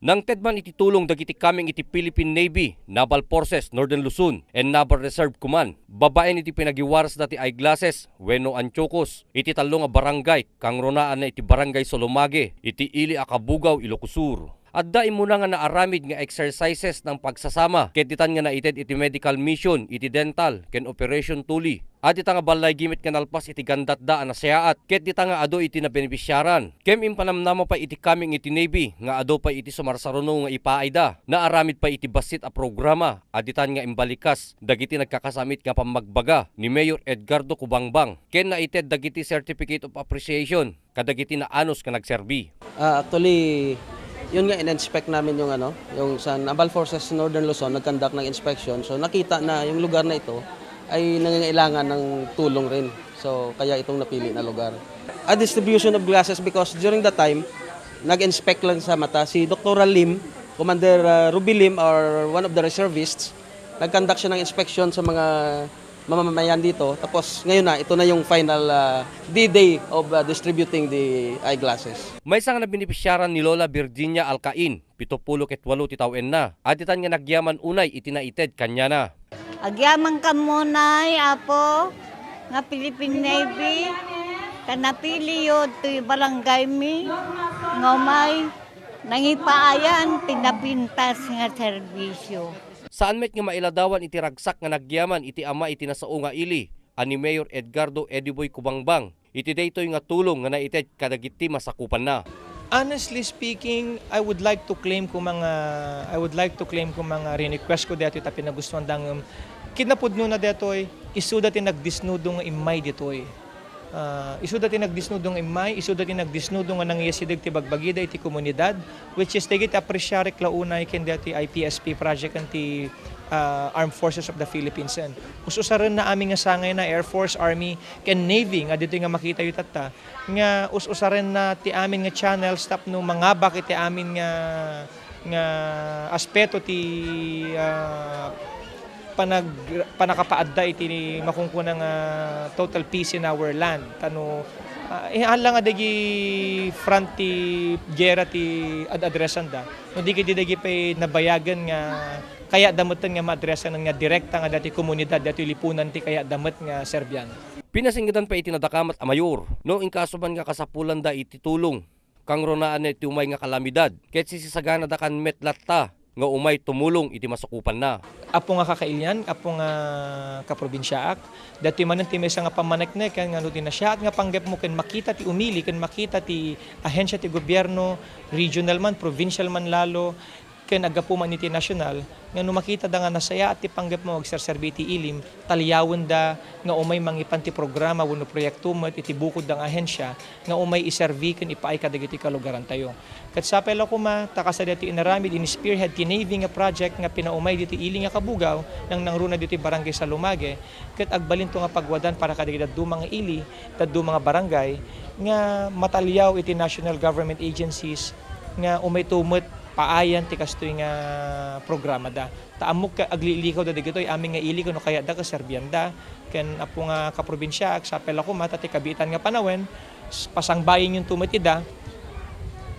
Nang tedman iti tulong dagiti kaming iti Philippine Navy, Naval Forces, Northern Luzon, and Naval Reserve Command. Babaen iti pinagiwaras dati eyeglasses, wenno Antiocos, iti talo nga barangay, kang ronaan na iti barangay Solomage, iti Ili Akabugaw, Ilocos Sur. At daim mo na nga naaramid nga exercises ng pagsasama, ket ditan nga naited iti medical mission, iti dental, ken operation tuli. At ita nga balay gimit nga nalpas iti gandat da anasayaat, ket dita nga ado iti na benepisyaran. Kem impanamnama pa iti kaming iti Navy, nga ado pa iti sumarsaruno nga ipaayda, naaramid pa iti basit a programa, aditan nga imbalikas, dagiti nagkakasamit nga pamagbaga ni Mayor Edgardo Cubangbang, ken naited dagiti Certificate of Appreciation, kadagiti na anos nga nagserbi. Actually, yun nga in-inspect namin yung sa Naval Forces Northern Luzon, nag-conduct ng inspection. So nakita na yung lugar na ito ay nangangailangan ng tulong rin. So kaya itong napili na lugar. A distribution of glasses because during that time, nag-inspect lang sa mata si Dr. Lim, Commander Ruby Lim or one of the reservists. Nag-conduct siya ng inspection sa mga mamamayan dito. Tapos ngayon na, ito na yung final D-Day of distributing the eyeglasses. May isang nabinipisyaran ni Lola Virginia Alcain, 78 ti tawen na. Aditan nga nagyaman unay itinaited kanya na. Agyaman ka munay, apo, nga Philippine Navy, kanapili yun, ito'y barangay mi, nga may nangipaayan, pinapintas nga serbisyo. Saan met nga mailadawan iti ragsak nga nagyaman iti ama iti nasao nga ili, ani Mayor Edgardo Ediboy Cubangbang, iti daytoy nga tulong nga naited kadagiti masakupan na. Honestly speaking, I would like to claim kung mga request ko dito ita pinagustuhan dang kinapudno na detoy isuda ti nagdisnudo nga imay detoy. Isuda ti nagdisnudo nga imay, isuda ti nagdisnudo nga nangyasidig ti bagbagida iti komunidad, which is tigit apresyare klaunay ken deti IPSP project anti Armed Forces of the Philippines. Ususaran na aming nga sangay na Air Force, Army, ken Navy nga dito nga makita yu tata nga ususaran na ti amin nga channels tap no mangabak iti amin nga aspeto ti panakapaadda iti makungkuna nga total peace in our land. Tano lang adagi front ti gera ti adresan da. No di dagi pay nabayagan nga kaya damutan nga maadresan nga direkta nga dati komunidad dati lipunan ti kaya damet nga Serbian. Pinasinggitan pa iti nadakamat a mayor, no inkasuman nga kasapulan da iti tulong, kang ronaan na iti umay nga kalamidad, ket sisisagana da kan metlatta, nga umay tumulong iti masukupan na. Apo nga kakailyan, apo nga kaprobinsyaak, dati manan ti mesa nga pamaneknek nga no ti nasyaat nga panggep mo ken makita ti umili ken makita ti ahensya ti gobyerno, regional man, provincial man lalo, ken agapo man iti national, nga no makita da nga nasaya at ti panggep mo agserserbi iti ilim, talyawon da nga umay mangipan ti programa wenno proyekto met iti bukod da nga ahensya nga umay iservi ken ipaay kadagiti kalugaran tayo. Ket sapay la kuma takasada ti inaramid in spearhead ti Navy nga project nga pinaumay diti ili nga Kabugaw nang nangruna diti barangay Salumage ket agbalin to nga pagwadan para kadagiti daddu mga ili, daddu mga barangay nga matalyaw iti national government agencies nga umay tumot paayan ti kastoy nga programa da. Taamok ka aglilikaw da digitoy aming nga ili kuno kaya da ka Serbian da ken apo nga kaprobinsya sapay la kuma ti kabitan nga panawen pasangbayin yung tumatida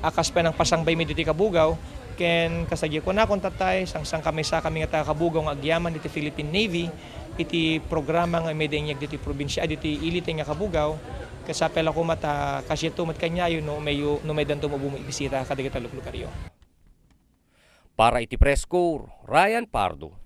akas pa ng pasangbay mi diti Kabugaw ken kasagya ko na kontatay sang kami sa kami nga taga Kabugaw nga agyaman diti Philippine Navy iti programa nga medenyag diti probinsya diti ilite nga Kabugaw kasapay la kuma ta kasya tumat kanya yun no may danto mo bumibisita kadagiti lugar-lugaryo. Para iti Press Corps, Ryan Pardo.